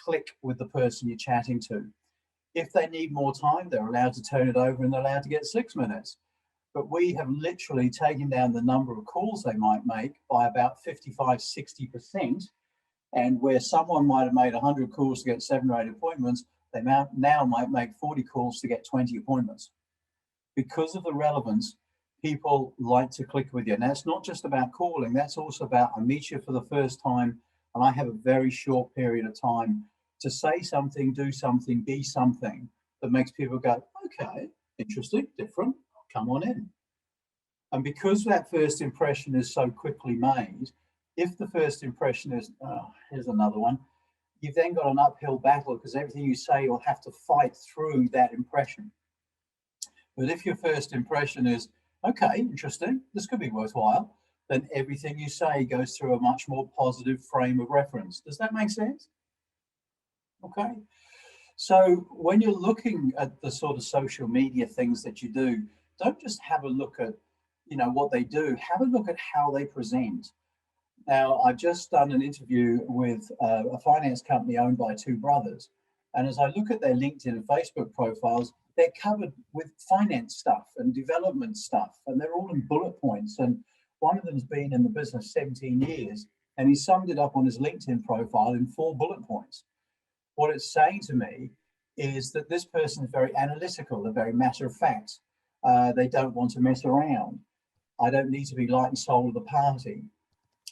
click with the person you're chatting to. If they need more time, they're allowed to turn it over and they're allowed to get 6 minutes. But we have literally taken down the number of calls they might make by about 55, 60%. And where someone might have made 100 calls to get 7 or 8 appointments, they now might make 40 calls to get 20 appointments. Because of the relevance, people like to click with you. And that's not just about calling, that's also about, I meet you for the first time and I have a very short period of time to say something, do something, be something that makes people go, okay, interesting, different, come on in. And because that first impression is so quickly made, if the first impression is, oh, here's another one, you've then got an uphill battle because everything you say will have to fight through that impression. But if your first impression is, okay, interesting, this could be worthwhile, then everything you say goes through a much more positive frame of reference. Does that make sense? Okay. So when you're looking at the sort of social media things that you do, don't just have a look at, what they do, have a look at how they present. Now, I've just done an interview with a finance company owned by two brothers. And as I look at their LinkedIn and Facebook profiles, they're covered with finance stuff and development stuff, and they're all in bullet points. And one of them's been in the business 17 years, and he summed it up on his LinkedIn profile in 4 bullet points. What it's saying to me is that this person is very analytical, they're very matter of fact. They don't want to mess around. I don't need to be light and soul of the party.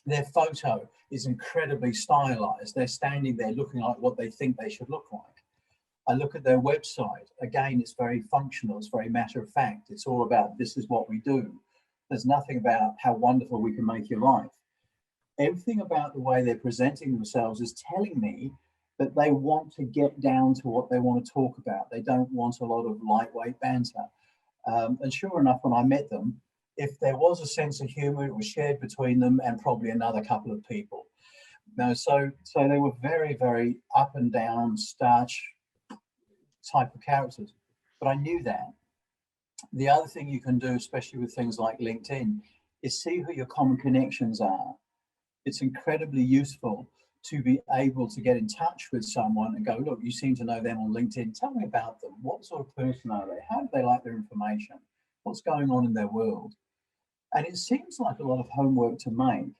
Their photo is incredibly stylized. They're standing there looking like what they think they should look like. I look at their website. Again, it's very functional. It's very matter of fact. It's all about this is what we do. There's nothing about how wonderful we can make your life. Everything about the way they're presenting themselves is telling me that they want to get down to what they want to talk about. They don't want a lot of lightweight banter. And sure enough, when I met them, if there was a sense of humor, it was shared between them and probably another couple of people. Now, so they were very, very up and down, starch type of characters, but I knew that. The other thing you can do, especially with things like LinkedIn, is see who your common connections are. It's incredibly useful to be able to get in touch with someone and go, look, you seem to know them on LinkedIn. Tell me about them. What sort of person are they? How do they like their information? What's going on in their world? And it seems like a lot of homework to make,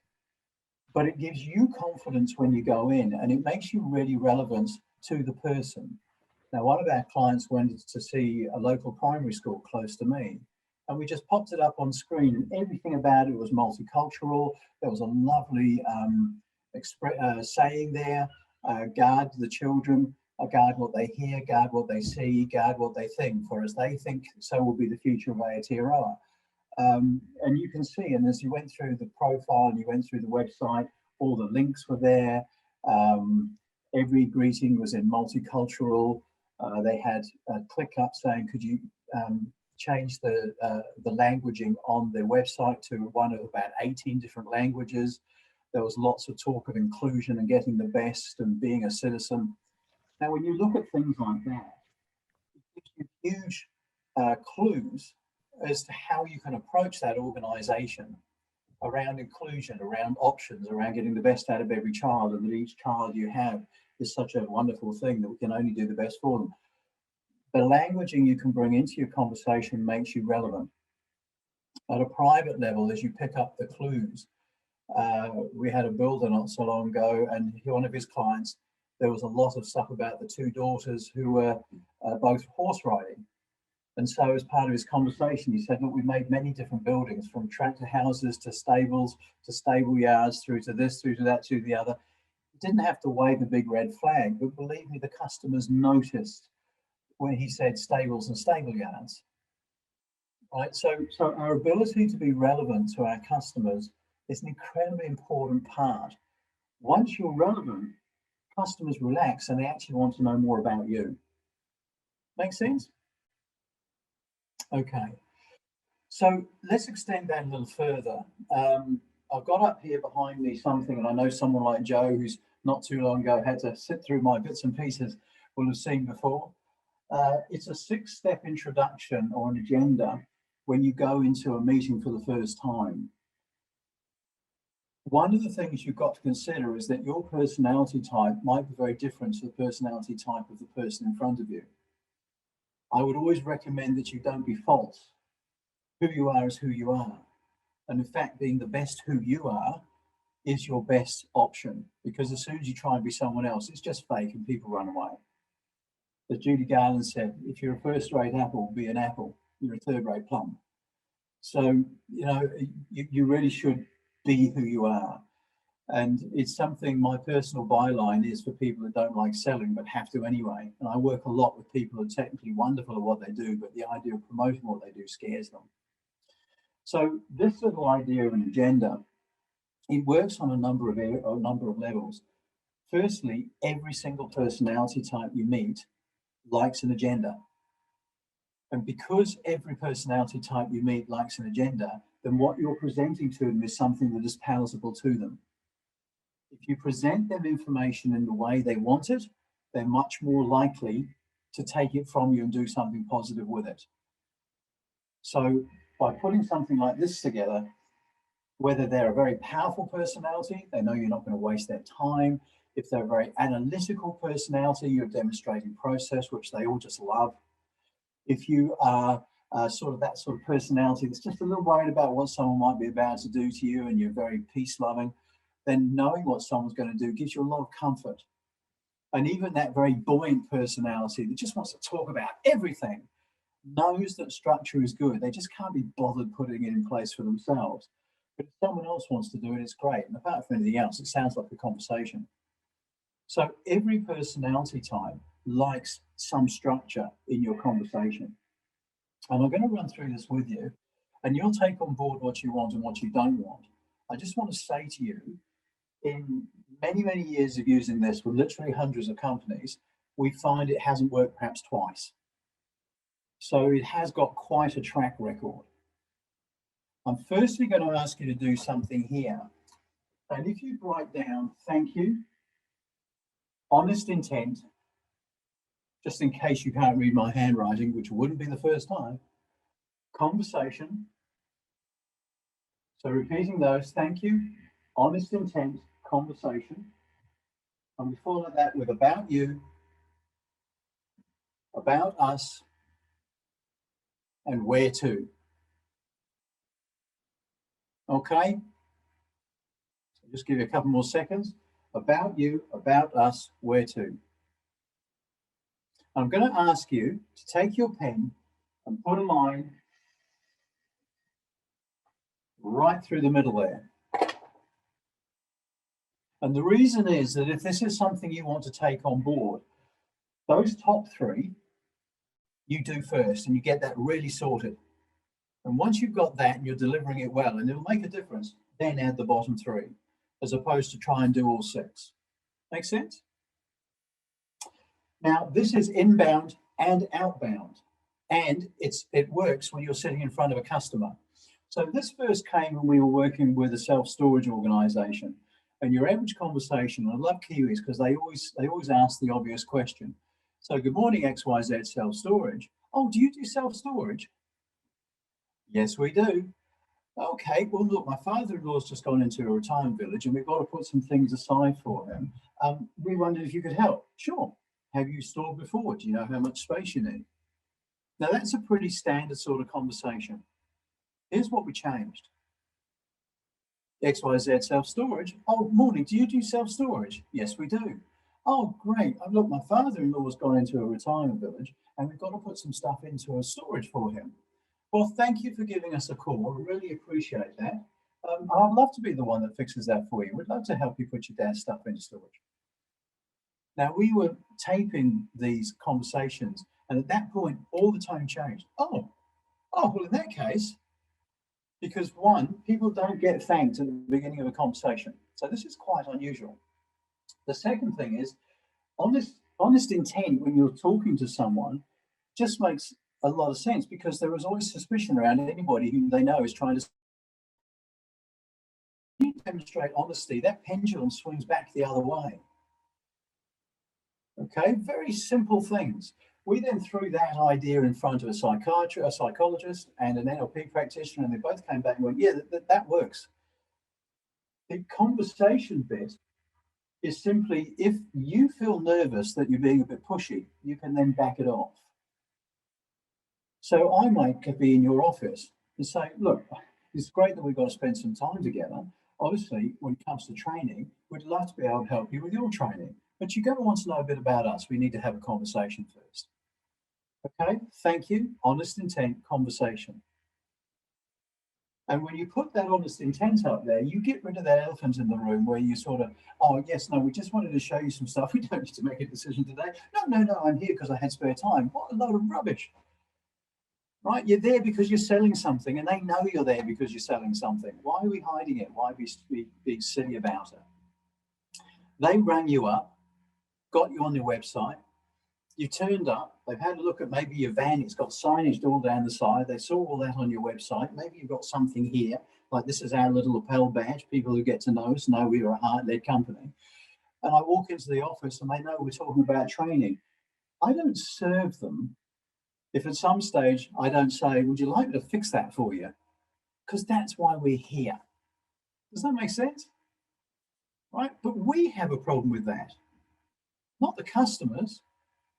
but it gives you confidence when you go in and it makes you really relevant to the person. Now, one of our clients went to see a local primary school close to me, and we just popped it up on screen, and everything about it was multicultural. There was a lovely saying there, guard the children, guard what they hear, guard what they see, guard what they think, for as they think, so will be the future of Aotearoa. And you can see, and as you went through the profile and you went through the website, all the links were there. Every greeting was in multicultural. They had a click up saying, could you change the languaging on their website to one of about 18 different languages. There was lots of talk of inclusion and getting the best and being a citizen. Now, when you look at things like that, it gives you huge clues as to how you can approach that organisation around inclusion, around options, around getting the best out of every child, and that each child you have is such a wonderful thing that we can only do the best for them. The languaging you can bring into your conversation makes you relevant. At a private level, as you pick up the clues, we had a builder not so long ago, and one of his clients, there was a lot of stuff about the 2 daughters who were both horse riding. And so as part of his conversation, he said, look, we've made many different buildings, from tractor houses to stables, to stable yards, through to this, through to that, through the other. He didn't have to wave a big red flag, but believe me, the customers noticed when he said stables and stable yards. Right, so our ability to be relevant to our customers is an incredibly important part. Once you're relevant, customers relax and they actually want to know more about you. Make sense? Okay, so let's extend that a little further. I've got up here behind me something, and I know someone like Joe, who's not too long ago had to sit through my bits and pieces, will have seen before. It's a 6-step introduction or an agenda when you go into a meeting for the first time. One of the things you've got to consider is that your personality type might be very different to the personality type of the person in front of you. I would always recommend that you don't be false. Who you are is who you are. And in fact, being the best who you are is your best option, because as soon as you try and be someone else, it's just fake and people run away. As Judy Garland said, if you're a first-rate apple, be an apple. You're a third-rate plum. So, you really should be who you are. And it's something, my personal byline is for people that don't like selling but have to anyway. And I work a lot with people who are technically wonderful at what they do, but the idea of promoting what they do scares them. So this little idea of an agenda, it works on a number of levels. Firstly, every single personality type you meet likes an agenda. And because every personality type you meet likes an agenda, then what you're presenting to them is something that is palatable to them. If you present them information in the way they want it, they're much more likely to take it from you and do something positive with it. So by putting something like this together, whether they're a very powerful personality, they know you're not going to waste their time. If they're a very analytical personality, you're demonstrating process, which they all just love. If you are sort of that sort of personality that's just a little worried about what someone might be about to do to you and you're very peace-loving, then knowing what someone's going to do gives you a lot of comfort. And even that very buoyant personality that just wants to talk about everything knows that structure is good. They just can't be bothered putting it in place for themselves. But if someone else wants to do it, it's great. And apart from anything else, it sounds like a conversation. So every personality type likes some structure in your conversation. And I'm going to run through this with you, and you'll take on board what you want and what you don't want. I just want to say to you, in many, many years of using this with literally hundreds of companies, we find it hasn't worked perhaps twice. So it has got quite a track record. I'm firstly going to ask you to do something here. And if you write down, thank you, honest intent, just in case you can't read my handwriting, which wouldn't be the first time, conversation. So repeating those, thank you, honest intent, conversation. And we follow that with about you, about us, and where to. Okay? So just give you a couple more seconds. About you, about us, where to. I'm going to ask you to take your pen and put a line right through the middle there. And the reason is that if this is something you want to take on board, those top three you do first and you get that really sorted. And once you've got that and you're delivering it well, and it'll make a difference, then add the bottom three, as opposed to try and do all six. Make sense? Now, this is inbound and outbound, and it works when you're sitting in front of a customer. So this first came when we were working with a self-storage organization, and your average conversation, and I love Kiwis because they always ask the obvious question. So good morning, XYZ self-storage. Oh, do you do self-storage? Yes, we do. Okay, well, look, my father-in-law's just gone into a retirement village and we've got to put some things aside for him. We wondered if you could help. Sure. Have you stored before? Do you know how much space you need? Now, that's a pretty standard sort of conversation. Here's what we changed. XYZ self-storage. Oh, morning, do you do self-storage? Yes, we do. Oh, great. Look, my father-in-law's gone into a retirement village and we've got to put some stuff into a storage for him. Well, thank you for giving us a call. I really appreciate that. I'd love to be the one that fixes that for you. We'd love to help you put your dad's stuff into storage. Now, we were taping these conversations, and at that point, all the tone changed. Oh, well, in that case, because one, people don't get thanked at the beginning of a conversation. So this is quite unusual. The second thing is honest intent when you're talking to someone just makes a lot of sense, because there is always suspicion around anybody who they know is trying to demonstrate honesty. That pendulum swings back the other way. Okay, very simple things. We then threw that idea in front of a psychologist, and an NLP practitioner, and they both came back and went, yeah, that works. The conversation bit is simply if you feel nervous that you're being a bit pushy, you can then back it off. So I might be in your office and say, look, it's great that we've got to spend some time together. Obviously, when it comes to training, we'd love to be able to help you with your training. But you're going to want to know a bit about us. We need to have a conversation first. Okay, thank you. Honest intent conversation. And when you put that honest intent up there, you get rid of that elephant in the room where you sort of, oh, yes, no, we just wanted to show you some stuff. We don't need to make a decision today. No, I'm here because I had spare time. What a load of rubbish. Right? You're there because you're selling something and they know you're there because you're selling something. Why are we hiding it? Why are we being silly about it? They rang you up, got you on their website. You turned up, they've had a look at maybe your van, it's got signage all down the side. They saw all that on your website. Maybe you've got something here, like this is our little lapel badge. People who get to know us know we are a heart-led company. And I walk into the office and they know we're talking about training. I don't serve them if at some stage I don't say, would you like me to fix that for you? Because that's why we're here. Does that make sense? Right? But we have a problem with that. Not the customers.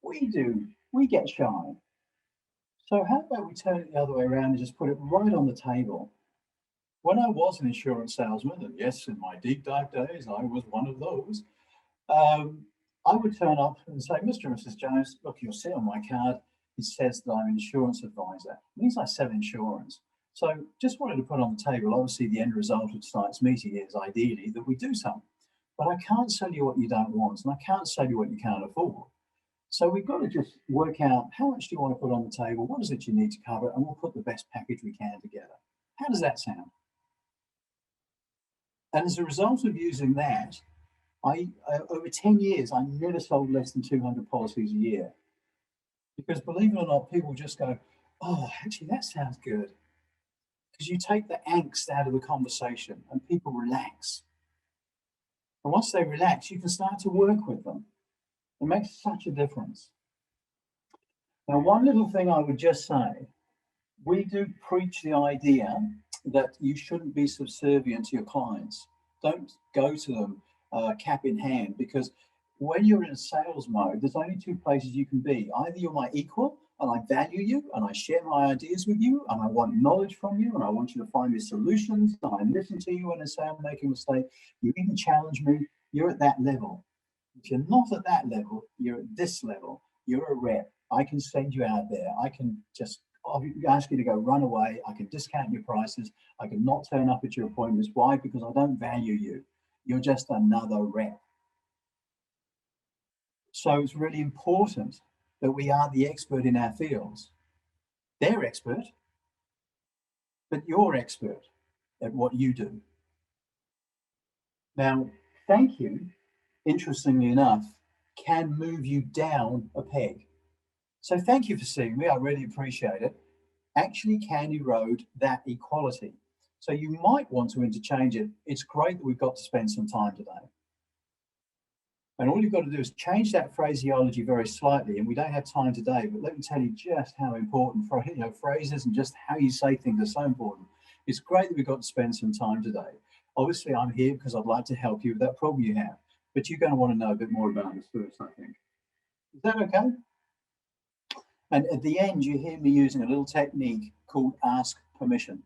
We do. We get shy. So how about we turn it the other way around and just put it right on the table? When I was an insurance salesman, and yes, in my deep dive days, I was one of those, I would turn up and say, Mr. and Mrs. Jones, look, you'll see on my card, it says that I'm an insurance advisor. It means I sell insurance. So just wanted to put on the table, obviously the end result of tonight's meeting is ideally that we do something. But I can't sell you what you don't want, and I can't sell you what you can't afford. So we've got to just work out how much do you want to put on the table, what is it you need to cover, and we'll put the best package we can together. How does that sound? And as a result of using that, over 10 years, I never sold less than 200 policies a year. Because believe it or not, people just go, oh, actually, that sounds good. Because you take the angst out of the conversation and people relax. And once they relax, you can start to work with them. It makes such a difference. Now, one little thing I would just say, we do preach the idea that you shouldn't be subservient to your clients. Don't go to them cap in hand, because when you're in a sales mode, there's only two places you can be. Either you're my equal and I value you and I share my ideas with you and I want knowledge from you and I want you to find me solutions and I listen to you when I say I'm making a mistake. You even challenge me. You're at that level. If you're not at that level, you're at this level. You're a rep. I can send you out there. I can just ask you to go run away. I can discount your prices. I can not turn up at your appointments. Why? Because I don't value you. You're just another rep. So it's really important that we are the expert in our fields. They're expert, but you're expert at what you do. Now, thank you, interestingly enough, can move you down a peg. So thank you for seeing me. I really appreciate it. Actually can erode that equality. So you might want to interchange it. It's great that we've got to spend some time today. And all you've got to do is change that phraseology very slightly. And we don't have time today, but let me tell you just how important phrases and just how you say things are so important. It's great that we've got to spend some time today. Obviously, I'm here because I'd like to help you with that problem you have. But you're going to want to know a bit more about this first, I think. Is that okay? And at the end, you hear me using a little technique called ask permission.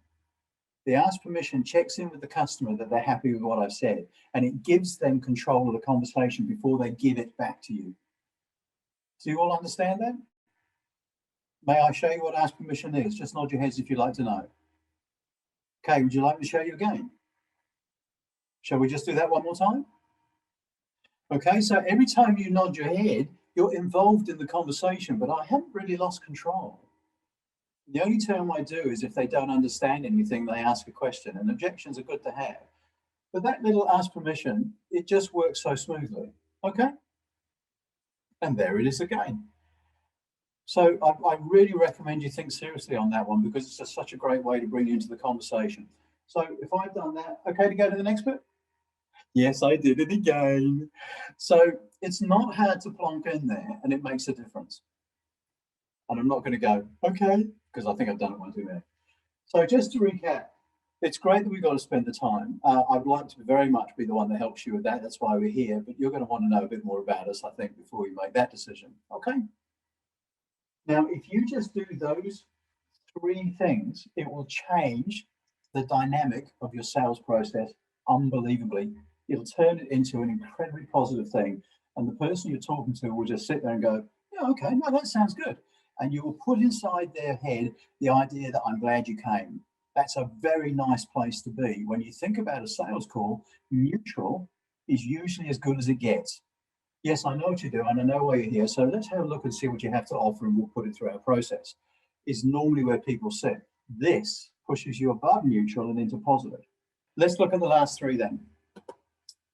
The ask permission checks in with the customer that they're happy with what I've said, and it gives them control of the conversation before they give it back to you. Do you all understand that? May I show you what ask permission is? Just nod your heads if you'd like to know. Okay, would you like me to show you again? Shall we just do that one more time? Okay, so every time you nod your head, you're involved in the conversation, but I haven't really lost control. The only term I do is if they don't understand anything, they ask a question, and objections are good to have. But that little ask permission, it just works so smoothly, okay? And there it is again. So I really recommend you think seriously on that one because it's just such a great way to bring you into the conversation. So if I've done that, okay to go to the next bit? Yes, I did it again. So it's not hard to plonk in there and it makes a difference. And I'm not going to go, okay, because I think I've done it one too many. So just to recap, It's great that we've got to spend the time. I'd like to very much be the one that helps you with that. That's why we're here. But you're going to want to know a bit more about us, I think, before you make that decision. Okay. Now, if you just do those three things, it will change the dynamic of your sales process unbelievably. It'll turn it into an incredibly positive thing. And the person you're talking to will just sit there and go, yeah, okay, no, that sounds good. And you will put inside their head the idea that I'm glad you came. That's a very nice place to be. When you think about a sales call, neutral is usually as good as it gets. Yes, I know what you do, and I know why you're here. So let's have a look and see what you have to offer, and we'll put it through our process. Is normally where people sit. This pushes you above neutral and into positive. Let's look at the last three then.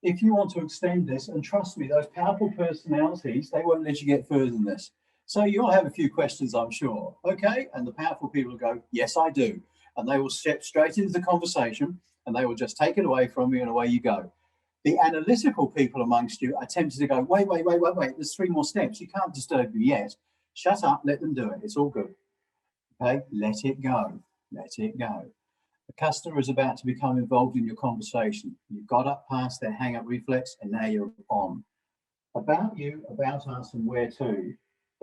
If you want to extend this, and trust me, those powerful personalities, they won't let you get further than this. So you'll have a few questions, I'm sure. Okay, and the powerful people will go, yes, I do. And they will step straight into the conversation, and they will just take it away from you, and away you go. The analytical people amongst you are tempted to go, wait, there's three more steps. You can't disturb me yet. Shut up, let them do it. It's all good. Okay, let it go. Let it go. The customer is about to become involved in your conversation. You've got up past their hang-up reflex, and now you're on. About you, about us, and where to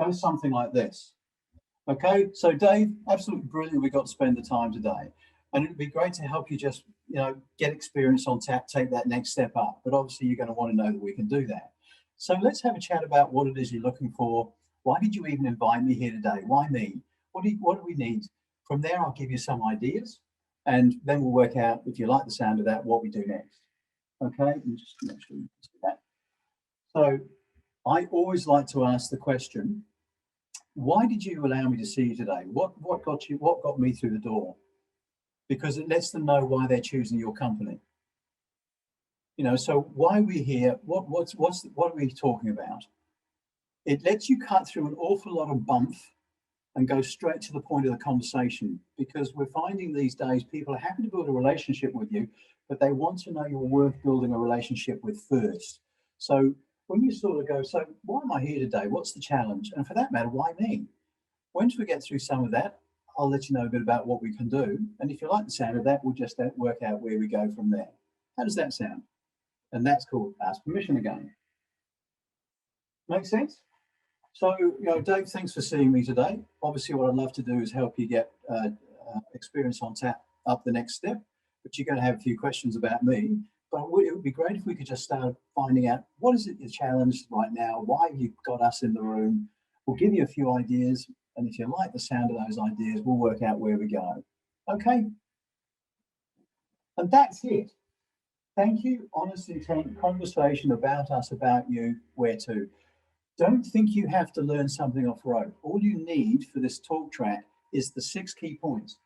goes something like this. Okay, so Dave, absolutely brilliant. We got to spend the time today. And it'd be great to help you just, get experience on tap, take that next step up. But obviously you're going to want to know that we can do that. So let's have a chat about what it is you're looking for. Why did you even invite me here today? Why me? What do we need? From there, I'll give you some ideas, and then we'll work out, if you like the sound of that, what we do next. Okay, and just make sure you see that. So I always like to ask the question, why did you allow me to see you today? What got me through the door? Because it lets them know why they're choosing your company. So why we're here, what are we talking about? It lets you cut through an awful lot of bump and go straight to the point of the conversation, because we're finding these days people are happy to build a relationship with you, but they want to know you're worth building a relationship with first. So when you sort of go, so why am I here today? What's the challenge? And for that matter, why me? Once we get through some of that, I'll let you know a bit about what we can do. And if you like the sound of that, we'll just work out where we go from there. How does that sound? And that's called Ask Permission again. Make sense? So, Dave, thanks for seeing me today. Obviously, what I'd love to do is help you get experience on tap up the next step, but you're going to have a few questions about me. But it would be great if we could just start finding out, what is it your challenge right now? Why have you got us in the room? We'll give you a few ideas, and if you like the sound of those ideas, we'll work out where we go. Okay? And that's it. Thank you, honest intent, conversation about us, about you, where to. Don't think you have to learn something off road. All you need for this talk track is the 6 key points.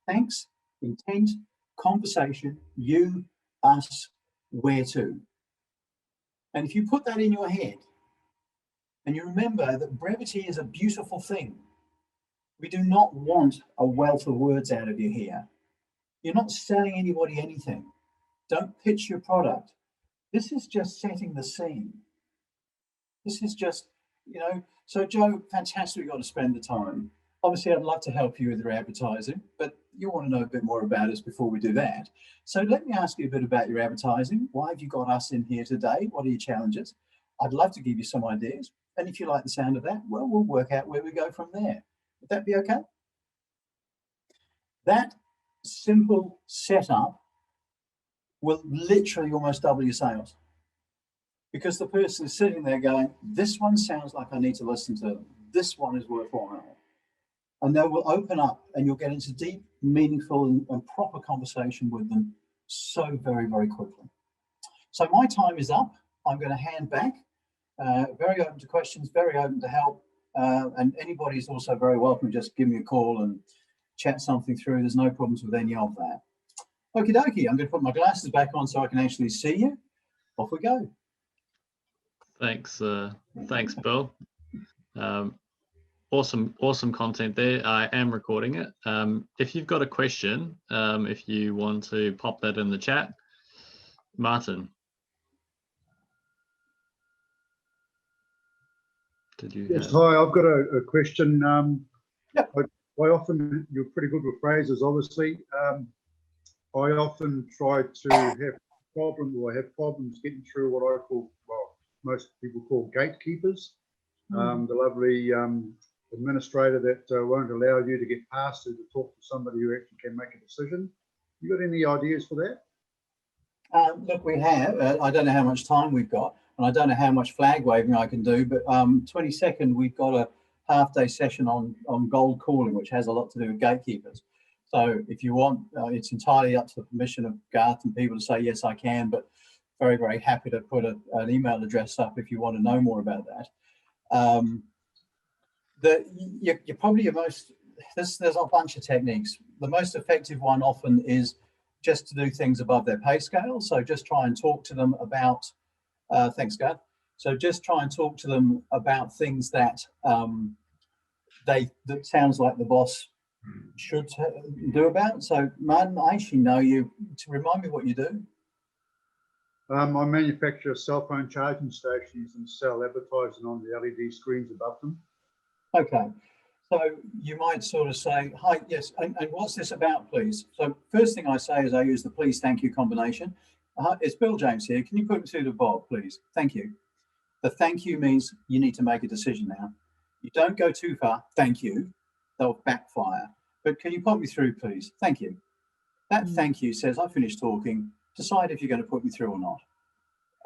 Thanks, intent, conversation, you, us, where to. And if you put that in your head, and you remember that brevity is a beautiful thing. We do not want a wealth of words out of you here. You're not selling anybody anything. Don't pitch your product. This is just setting the scene. This is just, so Joe, fantastic, we've got to spend the time. Obviously, I'd love to help you with your advertising, but you want to know a bit more about us before we do that. So let me ask you a bit about your advertising. Why have you got us in here today? What are your challenges? I'd love to give you some ideas. And if you like the sound of that, well, we'll work out where we go from there. Would that be okay? That simple setup will literally almost double your sales, because the person is sitting there going, this one sounds like I need to listen to them. This one is worthwhile. And they will open up, and you'll get into deep, meaningful, and proper conversation with them so very, very quickly. So my time is up. I'm going to hand back. Very open to questions, very open to help. And anybody's also very welcome. Just give me a call and chat something through. There's no problems with any of that. Okie dokie, I'm going to put my glasses back on so I can actually see you. Off we go. Thanks, Bill. Awesome content there. I am recording it. If you've got a question, if you want to pop that in the chat, Martin. Did you? Yes, hi. I've got a question. Yep. I often, you're pretty good with phrases, obviously. I often try to have problems getting through what I call, well, most people call gatekeepers. The lovely administrator that won't allow you to get past to talk to somebody who actually can make a decision. You got any ideas for that? Look, we have. I don't know how much time we've got, and I don't know how much flag waving I can do, but 22nd, we've got a half-day session on gold calling, which has a lot to do with gatekeepers. So if you want, it's entirely up to the permission of Garth and people to say, yes, I can, but very, very happy to put an email address up if you want to know more about that. You're probably your most, there's a bunch of techniques. The most effective one often is just to do things above their pay scale. So just try and talk to them about, thanks, Garth. So just try and talk to them about things that that sounds like the boss should do about. So Martin, I actually know you. To remind me what you do. I manufacture cell phone charging stations and sell advertising on the LED screens above them. Okay, so you might sort of say, hi, yes, and what's this about, please? So first thing I say is I use the please, thank you combination. It's Bill James here. Can you put me through to Bob, please? Thank you. The thank you means you need to make a decision now. You don't go too far, thank you. They'll backfire. But can you put me through, please? Thank you. That thank you says, I finished talking. Decide if you're going to put me through or not.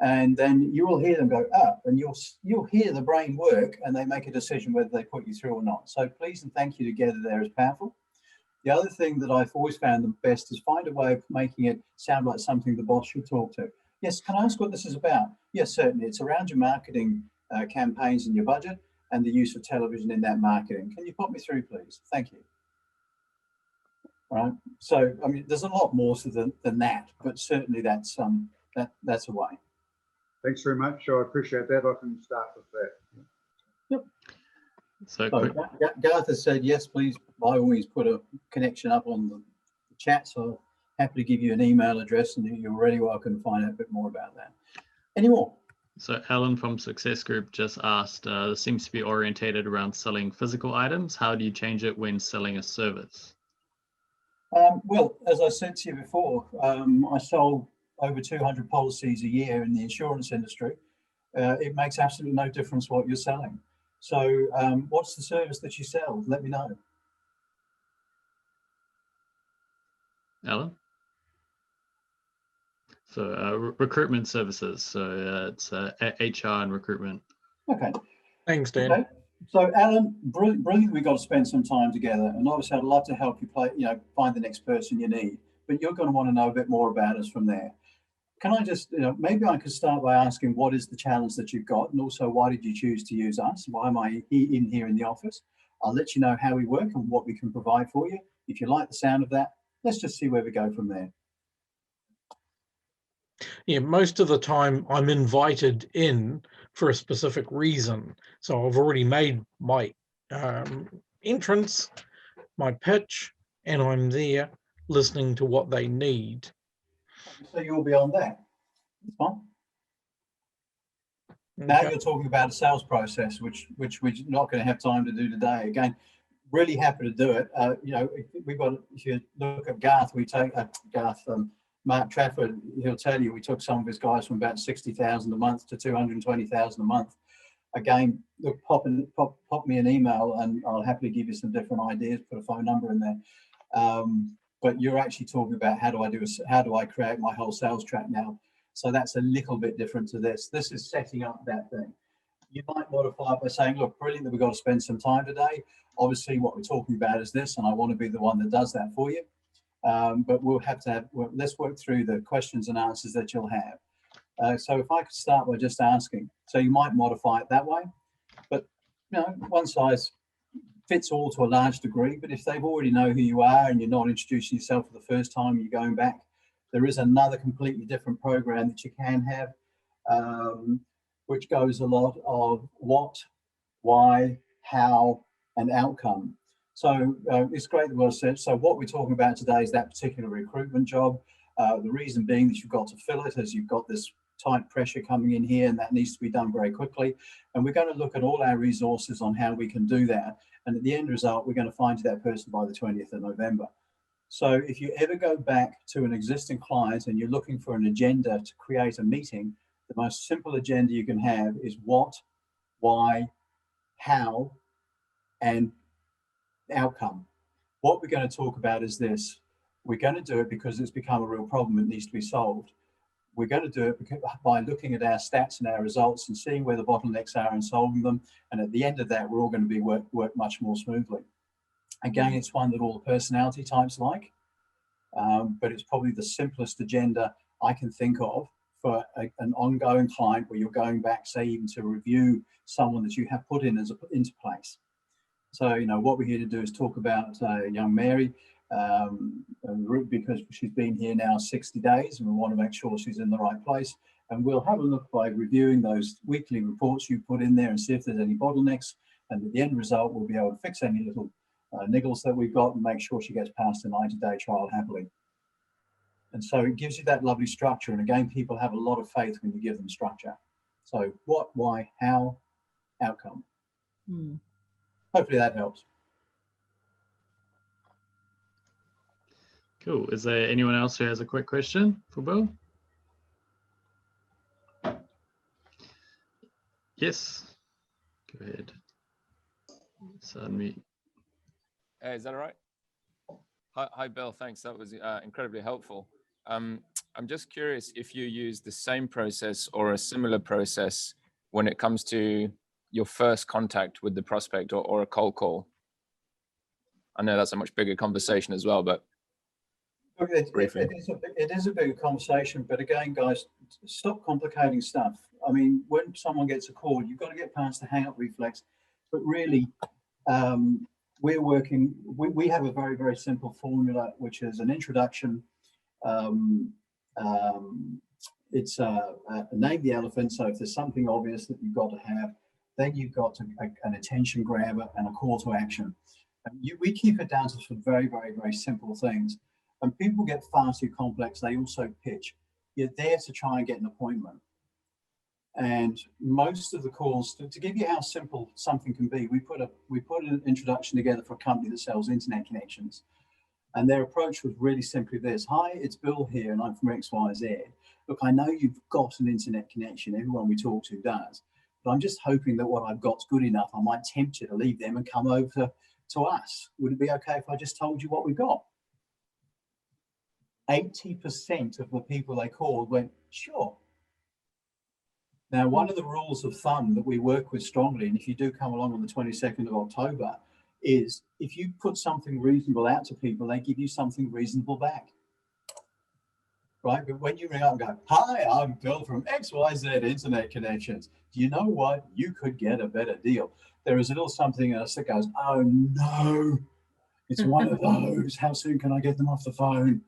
And then you will hear them go up, and you'll hear the brain work, and they make a decision whether they put you through or not. So please and thank you together there is powerful. The other thing that I've always found the best is find a way of making it sound like something the boss should talk to. Yes, can I ask what this is about? Yes, certainly. It's around your marketing campaigns and your budget and the use of television in that marketing. Can you put me through, please? Thank you. All right. So, I mean, there's a lot more than that, but certainly that's a way. Thanks very much. I appreciate that. I can start with that. Yep. So Garth has said, yes, please, by all means, put a connection up on the chat. So happy to give you an email address, and you're really welcome to find out a bit more about that. Any more? So Alan from Success Group just asked, this seems to be orientated around selling physical items. How do you change it when selling a service? Well, as I said to you before, I sold over 200 policies a year in the insurance industry. It makes absolutely no difference what you're selling. So what's the service that you sell? Let me know. Alan? So recruitment services. So it's HR and recruitment. Okay. Thanks, Dan. Okay. So Alan, brilliant. We've got to spend some time together, and obviously I'd love to help you find the next person you need, but you're going to want to know a bit more about us from there. Can I just, maybe I could start by asking what is the challenge that you've got, and also why did you choose to use us? Why am I in here in the office? I'll let you know how we work and what we can provide for you. If you like the sound of that, let's just see where we go from there. Yeah, most of the time I'm invited in for a specific reason. So I've already made my entrance, my pitch, and I'm there listening to what they need. So you'll be on that. That's fine. Now you're talking about a sales process, which we're not going to have time to do today. Again, really happy to do it. We've got, if you look at Garth, we take Mark Trafford, he'll tell you we took some of his guys from about 60,000 a month to 220,000 a month. Again, look, pop me an email and I'll happily give you some different ideas, put a phone number in there. But you're actually talking about how do I create my whole sales track now? So that's a little bit different to this. This is setting up that thing. You might modify it by saying, look, brilliant that we've got to spend some time today. Obviously what we're talking about is this, and I want to be the one that does that for you. But we'll have to let's work through the questions and answers that you'll have. So if I could start by just asking, so you might modify it that way, but one size fits all to a large degree. But if they've already know who you are and you're not introducing yourself for the first time, you're going back, there is another completely different program that you can have, which goes a lot of what, why, how, and outcome. So it's great that we'll set. So what we're talking about today is that particular recruitment job. The reason being that you've got to fill it as you've got this tight pressure coming in here, and that needs to be done very quickly. And we're going to look at all our resources on how we can do that. And at the end result, we're going to find you that person by the 20th of November. So if you ever go back to an existing client and you're looking for an agenda to create a meeting, the most simple agenda you can have is what, why, how, and outcome. What we're going to talk about is this. We're going to do it because it's become a real problem that needs to be solved. We're going to do it by looking at our stats and our results and seeing where the bottlenecks are and solving them. And at the end of that, we're all going to be work much more smoothly. Again, it's one that all the personality types like, but it's probably the simplest agenda I can think of for an ongoing client where you're going back, say, even to review someone that you have put in into place. So, you know, what we're here to do is talk about young Mary, because she's been here now 60 days and we want to make sure she's in the right place. And we'll have a look by reviewing those weekly reports you put in there and see if there's any bottlenecks. And at the end result, we'll be able to fix any little niggles that we've got and make sure she gets past the 90-day trial happily. And so it gives you that lovely structure. And again, people have a lot of faith when you give them structure. So what, why, how, outcome. Hopefully that helps. Cool. Is there anyone else who has a quick question for Bill? Yes. Go ahead. So unmute. Hey, is that all right? Hi, Bill. Thanks. That was incredibly helpful. I'm just curious if you use the same process or a similar process when it comes to your first contact with the prospect or a cold call. I know that's a much bigger conversation as well, but briefly. It is a bigger conversation, but again, guys, stop complicating stuff. I mean, when someone gets a call, you've got to get past the hang-up reflex, but really, we're working, we have a very, very simple formula, which is an introduction. It's name the elephant. So if there's something obvious that you've got to have, then you've got an attention grabber and a call to action. And we keep it down to some very, very, very simple things. And people get far too complex. They also pitch. You're there to try and get an appointment. And most of the calls, to give you how simple something can be, we put an introduction together for a company that sells internet connections. And their approach was really simply this. Hi, it's Bill here, and I'm from XYZ. Look, I know you've got an internet connection. Everyone we talk to does. But I'm just hoping that what I've got's good enough. I might tempt you to leave them and come over to us. Would it be okay if I just told you what we've got? 80% of the people they called went, sure. Now, one of the rules of thumb that we work with strongly, and if you do come along on the 22nd of October, is if you put something reasonable out to people, they give you something reasonable back. Right? But when you ring up and go, hi, I'm Bill from XYZ Internet Connections. Do you know what? You could get a better deal. There is a little something in us that goes, oh no, it's one of those. How soon can I get them off the phone?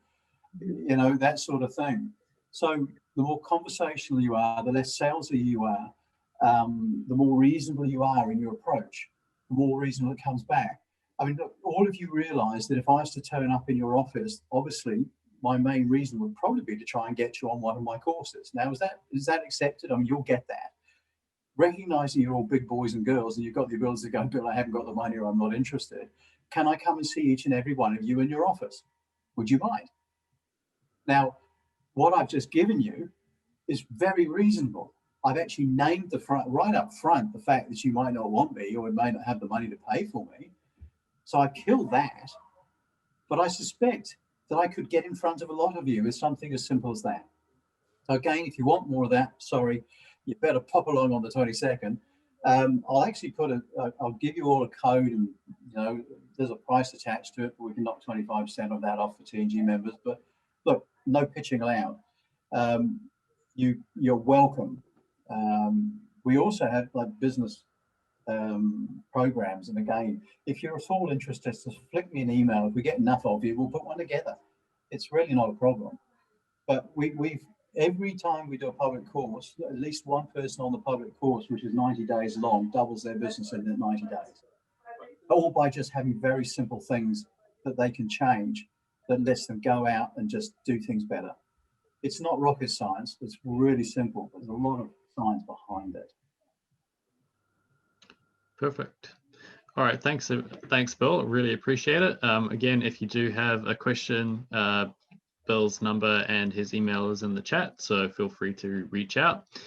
You know, that sort of thing. So the more conversational you are, the less salesy you are, the more reasonable you are in your approach, the more reasonable it comes back. I mean, look, all of you realize that if I was to turn up in your office, obviously my main reason would probably be to try and get you on one of my courses. Now, is that accepted? I mean, you'll get that. Recognizing you're all big boys and girls and you've got the ability to go, Bill, I haven't got the money or I'm not interested. Can I come and see each and every one of you in your office? Would you mind? Now, what I've just given you is very reasonable. I've actually named right up front the fact that you might not want me or may not have the money to pay for me. So I killed that. But I suspect that I could get in front of a lot of you with something as simple as that. So again, if you want more of that, sorry, you better pop along on the 22nd. I'll actually I'll give you all a code, and you know, there's a price attached to it, but we can knock 25% of that off for TNG members. But look, no pitching allowed. You're welcome. We also have like business programs, and again, if you're at all interested, just flick me an email. If we get enough of you, we'll put one together. It's really not a problem. But we've every time we do a public course, at least one person on the public course, which is 90 days long, doubles their business in 90 days. All by just having very simple things that they can change that lets them go out and just do things better. It's not rocket science. It's really simple, but there's a lot of science behind it. Perfect. All right, thanks, Bill. Really appreciate it. Again, if you do have a question, Bill's number and his email is in the chat, so feel free to reach out.